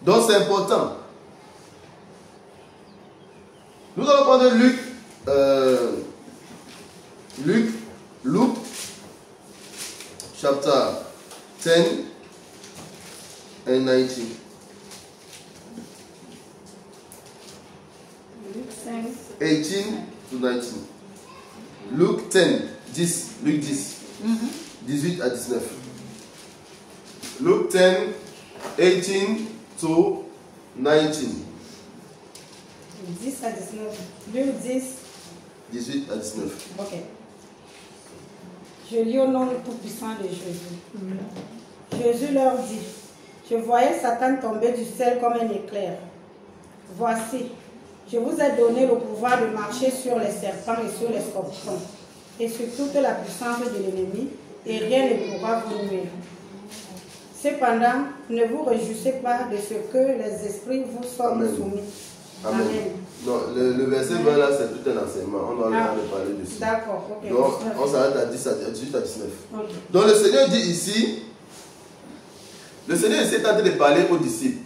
Donc c'est important. Nous allons prendre Luc, chapter 10 and 19. Luc 5. 18 to 19. Luc 10, 10, Luc 10, 18 à 19. Luc 10, 18 to 19. 10 à 19. Luc 10. 18 à 19. Ok. Je lis au nom du Tout-Puissant de Jésus. Jésus leur dit, je voyais Satan tomber du ciel comme un éclair. Voici, je vous ai donné le pouvoir de marcher sur les serpents et sur les scorpions, et sur toute la puissance de l'ennemi, et rien ne pourra vous nuire. Cependant, ne vous réjouissez pas de ce que les esprits vous sont soumis. Amen. Non, le verset 20 là, c'est tout un enseignement. On doit le parler dessus. D'accord, ok. Donc, on s'arrête à 18 à 19. Okay. Donc, le Seigneur dit ici, le Seigneur ici est en train de parler aux disciples.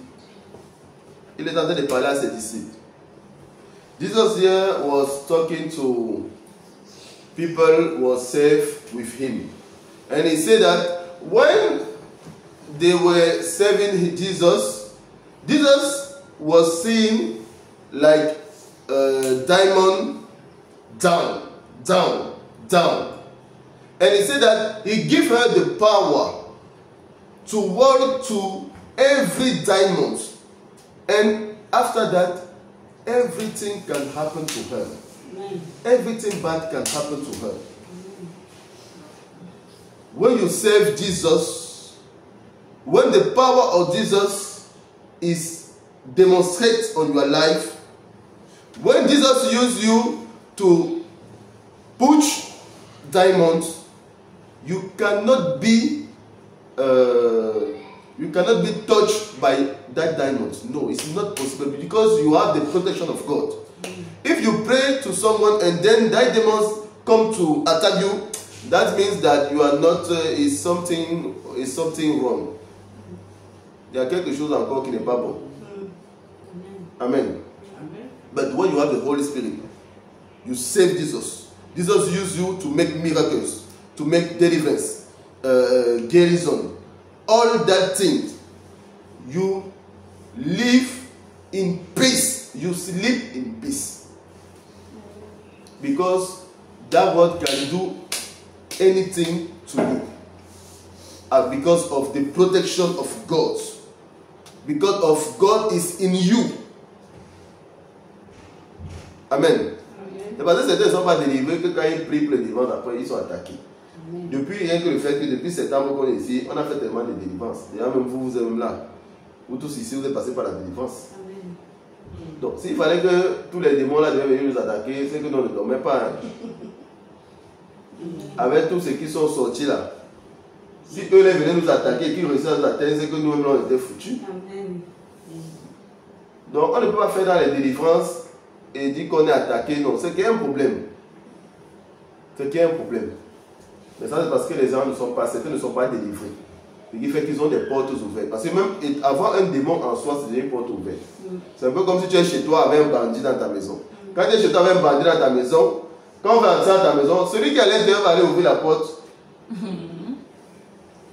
Il est en train de parler à ses disciples. Jesus here was talking to people who were safe with him. And he said that when they were serving Jesus, Jesus was seeing like a diamond down. And he said that he gave her the power to walk to every diamond. And after that, everything can happen to her. Everything bad can happen to her. When you serve Jesus, when the power of Jesus is demonstrated on your life, when Jesus used you to push diamonds, you cannot be touched by that diamond. No, it's not possible because you have the protection of God. If you pray to someone and then that demons come to attack you, that means that you are not is something wrong. Il y a quelque chose encore qui n'est pas bon. Amen. But when you have the Holy Spirit, you save Jesus. Jesus used you to make miracles, to make deliverance, garrison, all that things. You live in peace. You sleep in peace. Because that word can do anything to you. And because of the protection of God. Because of God is in you. Amen. Et parce que certains ne sont pas délivrés que quand ils prient pour les délivrances, après ils sont attaqués. Amen. Depuis rien que le fait que depuis septembre qu'on est ici, on a fait tellement de délivrances. Déjà même vous êtes même là. Vous tous ici, vous êtes passés par la délivrance. Amen. Donc s'il fallait que tous les démons là devaient venir nous attaquer, c'est que nous ne dormions pas. Avec tous ceux qui sont sortis là. Si eux les venaient nous attaquer et qu'ils réussissent à nous atteindre, c'est que nous-mêmes on était foutus. Amen. Donc on ne peut pas faire dans les délivrances et dire qu'on est attaqué. Non, c'est qu'il y a un problème. C'est qu'il y a un problème. Mais ça c'est parce que les gens ne sont pas, certains ne sont pas délivrés. Ce qui fait qu'ils ont des portes ouvertes. Parce que même avoir un démon en soi, c'est déjà une porte ouverte. C'est un peu comme si tu es chez toi avec un bandit dans ta maison. Quand tu es chez toi avec un bandit dans ta maison, quand on va entrer dans ta maison, celui qui est à l'intérieur va aller ouvrir la porte.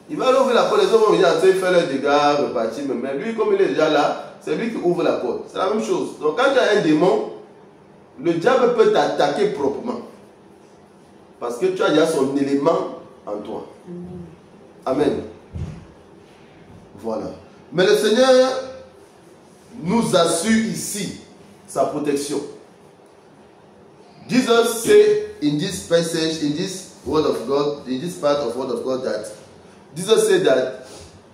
Il va aller ouvrir la porte, les autres vont venir entrer, faire leurs dégâts, repartir. Mais lui, comme il est déjà là, c'est lui qui ouvre la porte. C'est la même chose. Donc quand tu as un démon, le diable peut t'attaquer proprement. Parce que tu as déjà son élément en toi. Amen. Voilà. Mais le Seigneur nous assure ici sa protection. Jesus said in this passage, in this word of God, in this part of word of God, that Jesus said that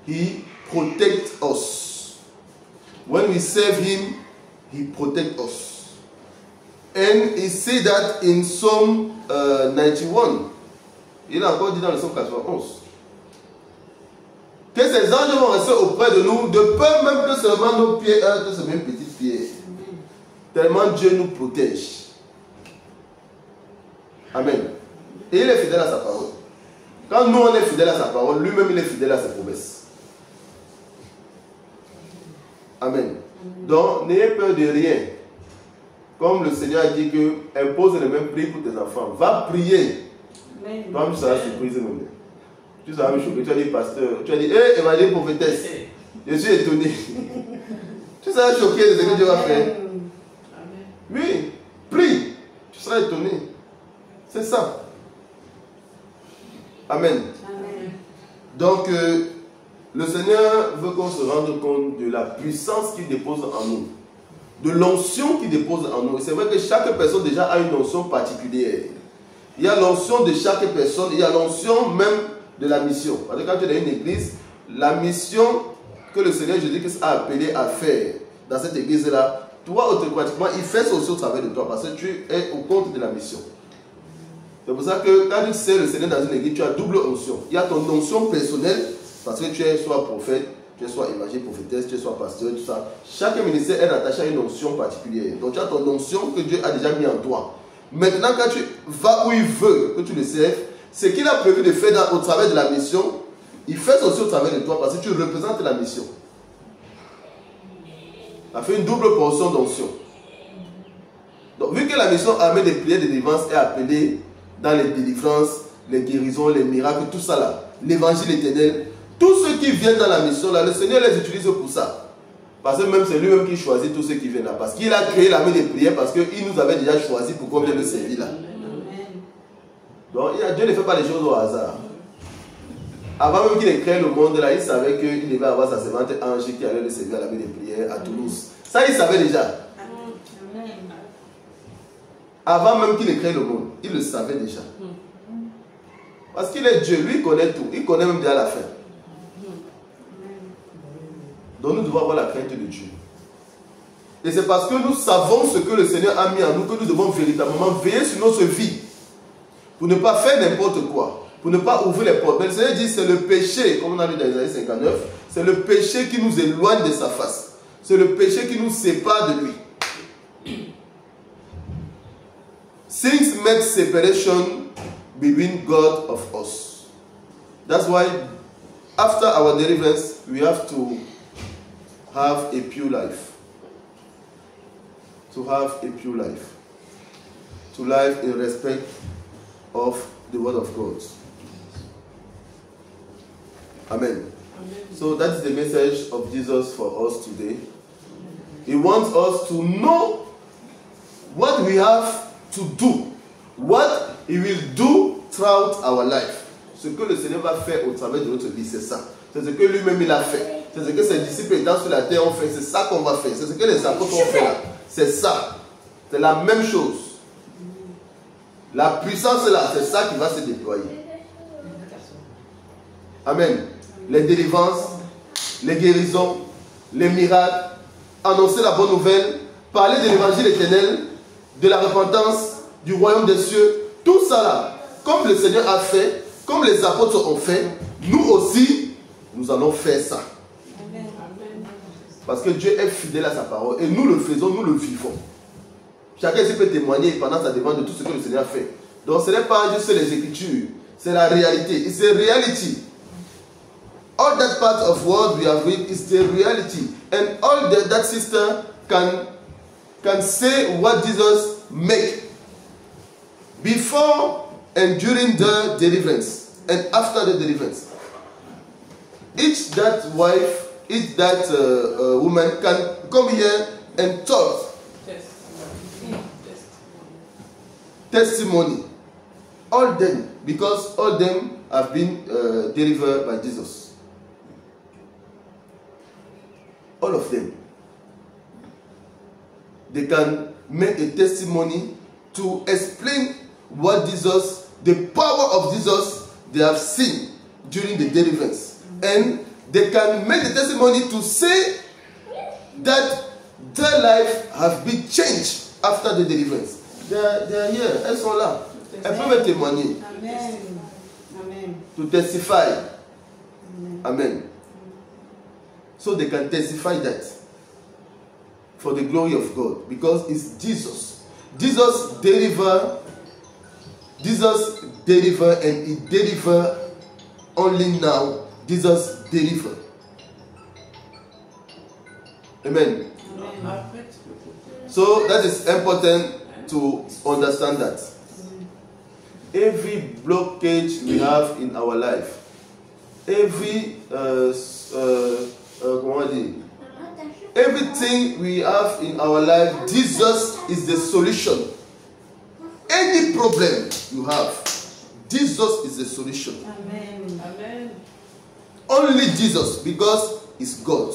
He protects us. When we serve Him, He protects us. And He said that in Psalm 91. Il a encore dit dans le Psalm 91 que ces anges vont rester auprès de nous, de peur même que seulement nos pieds heurtent ce même petit pied. Tellement Dieu nous protège. Amen. Et il est fidèle à sa parole. Quand nous on est fidèle à sa parole, lui-même il est fidèle à ses promesses. Amen. Donc n'ayez peur de rien. Comme le Seigneur a dit que impose le même prix pour tes enfants. Va prier. Toi, tu seras surprise même. Tu seras me choquer. Tu as dit pasteur. Tu as dit, hé, évangile prophétesse. Je suis étonné. Tu seras choqué de ce que Dieu va faire. Oui, prie. Tu seras étonné. C'est ça. Amen. Amen. Donc, le Seigneur veut qu'on se rende compte de la puissance qu'il dépose en nous. De l'onction qu'il dépose en nous. Et c'est vrai que chaque personne déjà a une onction particulière. Il y a l'onction de chaque personne, il y a l'onction même de la mission. Parce que quand tu es dans une église, la mission que le Seigneur Jésus-Christ a appelé à faire dans cette église-là, toi automatiquement, il fait ça aussi au travers de toi parce que tu es au compte de la mission. C'est pour ça que quand tu sais le Seigneur dans une église, tu as double onction. Il y a ton onction personnelle parce que tu es soit prophète, tu es soit évangile, prophétesse, tu es soit pasteur, tout ça. Chaque ministère est attaché à une onction particulière. Donc tu as ton onction que Dieu a déjà mis en toi. Maintenant, quand tu vas où il veut que tu le serves, ce qu'il a prévu de faire au travers de la mission, il fait aussi au travers de toi parce que tu représentes la mission. Ça fait une double portion d'onction. Donc, vu que la mission armée des prières de délivrance est appelée dans les délivrances, les guérisons, les miracles, tout ça là, l'évangile éternel, tous ceux qui viennent dans la mission là, le Seigneur les utilise pour ça. Parce que même c'est lui-même qui choisit tous ceux qui viennent là. Parce qu'il a créé l'armée des prières parce qu'il nous avait déjà choisi pour qu'on vienne le servir là. Donc Dieu ne fait pas les choses au hasard. Avant même qu'il ait créé le monde là, il savait qu'il devait avoir sa servante Ange qui allait le servir à l'armée des prières à Toulouse. Ça il savait déjà. Avant même qu'il ait créé le monde, il le savait déjà. Parce qu'il est Dieu, lui il connaît tout. Il connaît même déjà la fin. Donc nous devons avoir la crainte de Dieu. Et c'est parce que nous savons ce que le Seigneur a mis en nous que nous devons véritablement veiller sur notre vie. Pour ne pas faire n'importe quoi. Pour ne pas ouvrir les portes. Mais le Seigneur dit c'est le péché, comme on a lu dans Isaïe 59, c'est le péché qui nous éloigne de sa face. C'est le péché qui nous sépare de lui. Things make separation between God of us. That's why after our deliverance we have to have a pure life. To have a pure life. To live in respect of the word of God. Amen. So that is the message of Jesus for us today. He wants us to know what we have to do. What He will do throughout our life. Ce que le Seigneur va faire au travers de notre vie, c'est ça. C'est ce que lui-même il a fait. C'est ce que ses disciples étant sur la terre ont fait. C'est ça qu'on va faire. C'est ce que les apôtres ont fait là. C'est ça. C'est la même chose. La puissance est là. C'est ça qui va se déployer. Amen. Les délivrances, les guérisons, les miracles, annoncer la bonne nouvelle, parler de l'évangile éternel, de la repentance, du royaume des cieux. Tout ça là, comme le Seigneur a fait, comme les apôtres ont fait, nous aussi, nous allons faire ça. Parce que Dieu est fidèle à sa parole et nous le faisons, nous le vivons. Chacun ici peut témoigner pendant sa demande de tout ce que le Seigneur fait. Donc ce n'est pas juste les Écritures, c'est la réalité. It's a reality. All that part of what we have read is the reality. And all that sister can say what Jesus made before and during the deliverance and after the deliverance. Each that wife, each that woman can come here and talk. Testimony. All them, because all them have been delivered by Jesus. All of them. They can make a testimony to explain what Jesus, the power of Jesus, they have seen during the deliverance. And they can make the testimony to say that their life has been changed after the deliverance. They are here. Elles sont là. Elles peuvent témoigner. Amen. Amen. To testify. Amen. So they can testify that for the glory of God, because it's Jesus. Jesus deliver and he deliver only now. Jesus deliver. Amen. So that is important to understand that. Every blockage we have in our life, every everything we have in our life, Jesus is the solution. Any problem you have, Jesus is the solution. Amen. Amen. Only Jesus, because he's God.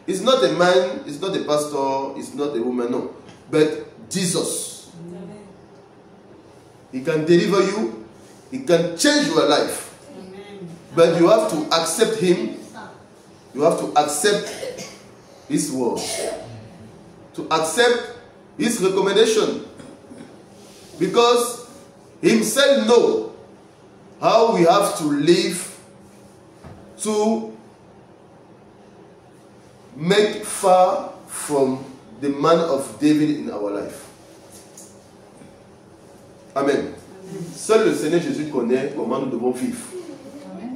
It's not a man, it's not a pastor, it's not a woman, no. But Jesus. Amen. He can deliver you, he can change your life. Amen. But you have to accept him. You have to accept his word. To accept his recommendation. Because himself knows how we have to live to make far from the man of David in our life. Amen. Seul le Seigneur Jésus connaît comment nous devons vivre.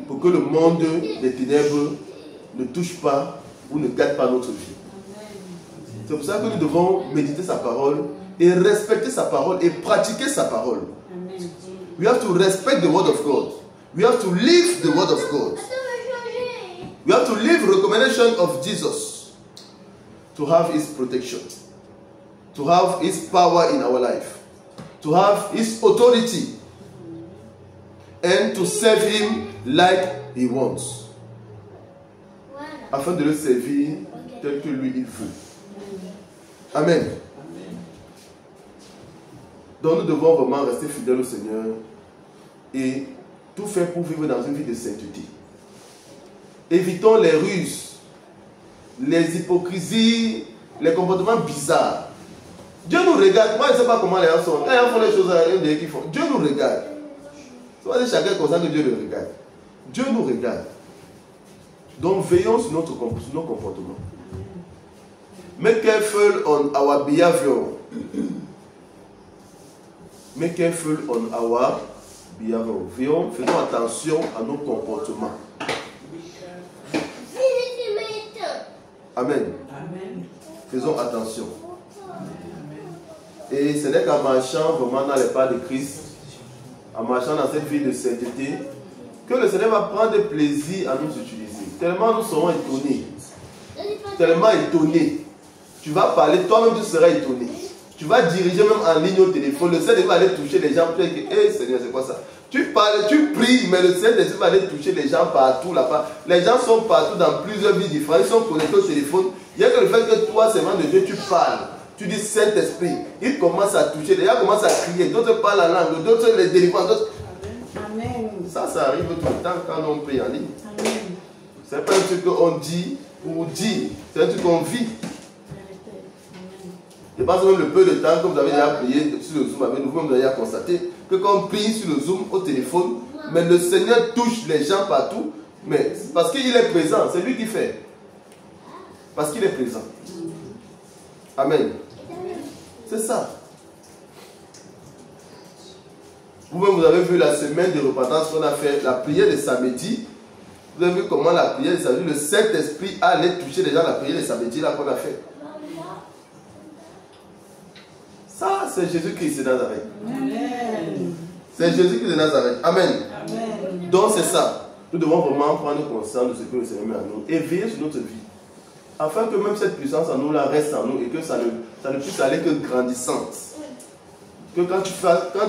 Pour que le monde des ténèbres ne touche pas ou ne gâte pas notre vie. C'est pour ça que nous devons méditer sa parole et respecter sa parole et pratiquer sa parole. Amen. We have to respect the word of God. We have to live the word of God. We have to live recommendation of Jesus to have his protection, to have his power in our life, to have his authority, and to serve him like he wants. Afin de le servir tel que lui il veut. Amen. Donc nous devons vraiment rester fidèles au Seigneur et tout faire pour vivre dans une vie de sainteté. Évitons les ruses, les hypocrisies, les comportements bizarres. Dieu nous regarde. Moi je ne sais pas comment les gens sont. Quand ils font les choses qu'ils font, Dieu nous regarde. C'est pas chacun comme ça que Dieu le regarde. Dieu nous regarde. Donc veillons sur nos comportements. Make careful on our behavior. Make careful on our behavior. Faisons attention à nos comportements. Amen. Amen. Faisons attention. Et ce n'est qu'en marchant vraiment dans les pas de Christ, en marchant dans cette vie de sainteté, que le Seigneur va prendre plaisir à nous utiliser. Tellement nous serons étonnés. Tellement étonnés. Tu vas parler, toi-même tu seras étonné. Tu vas diriger même en ligne au téléphone. Le Seigneur va aller toucher les gens. Hey, Seigneur, c'est quoi ça? Tu parles, tu pries, mais le Seigneur va aller toucher les gens partout là-bas. Les gens sont partout dans plusieurs vies différentes. Ils sont connectés au téléphone. Il y a que le fait que toi, seulement de Dieu, tu parles. Tu dis Saint-Esprit. Il commence à toucher. Les gens commencent à crier. D'autres parlent en langue. D'autres les délivrent. Amen. Ça arrive tout le temps quand on prie en ligne. Amen. C'est pas un truc qu'on dit ou dit. C'est un truc qu'on vit. Je pense même le peu de temps que vous avez déjà prié sur le Zoom avec nous, vous avez déjà constaté que quand on prie sur le Zoom au téléphone, mais le Seigneur touche les gens partout, mais parce qu'il est présent, c'est lui qui fait. Parce qu'il est présent. Amen. C'est ça. Vous-même, vous avez vu la semaine de repentance qu'on a fait, la prière de samedi. Vous avez vu comment la prière de samedi, le Saint-Esprit allait toucher les gens, la prière de samedi là qu'on a fait. Ça, c'est Jésus-Christ de Nazareth. Amen. C'est Jésus-Christ de Nazareth. Amen. Amen. Donc c'est ça. Nous devons vraiment prendre conscience de ce que le Seigneur met en nous et veiller sur notre vie. Afin que même cette puissance en nous là reste en nous et que ça ne puisse aller que grandissante. Que quand tu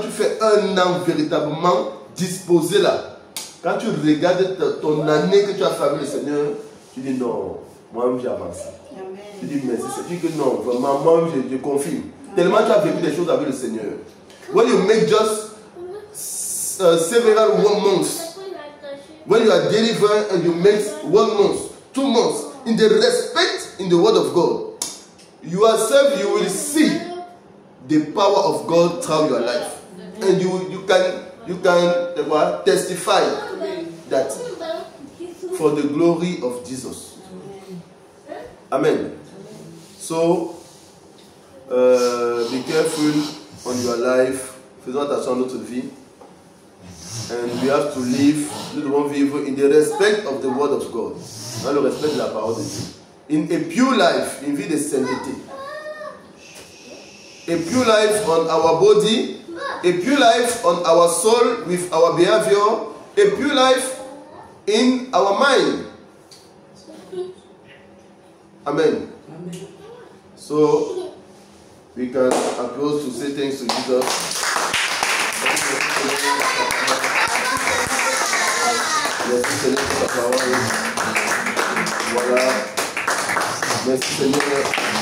fais un an véritablement disposé là, Quand tu regardes ton année que tu as fait avec le Seigneur, tu dis non, moi-même j'ai avancé. Tu dis merci. Tu dis que non, vraiment, moi je confirme. Tellement tu as vécu des choses avec le Seigneur. When you make just several 1 month, when you are delivered and you make 1 month, 2 months, in the respect in the word of God, yourself you will see the power of God throughout your life, and you can testify that for the glory of Jesus. Amen. So be careful on your life. Faisons attention à notre vie. And we have to live, nous devons vivre in the respect of the word of God. Dans le respect de la parole de Dieu. In a pure life, une vie de sainteté. A pure life on our body, a pure life on our soul with our behavior, a pure life in our mind. Amen. Amen. So, we can approach to say thanks to Jesus. Merci Seigneur pour ta parole. Voilà. Merci Seigneur.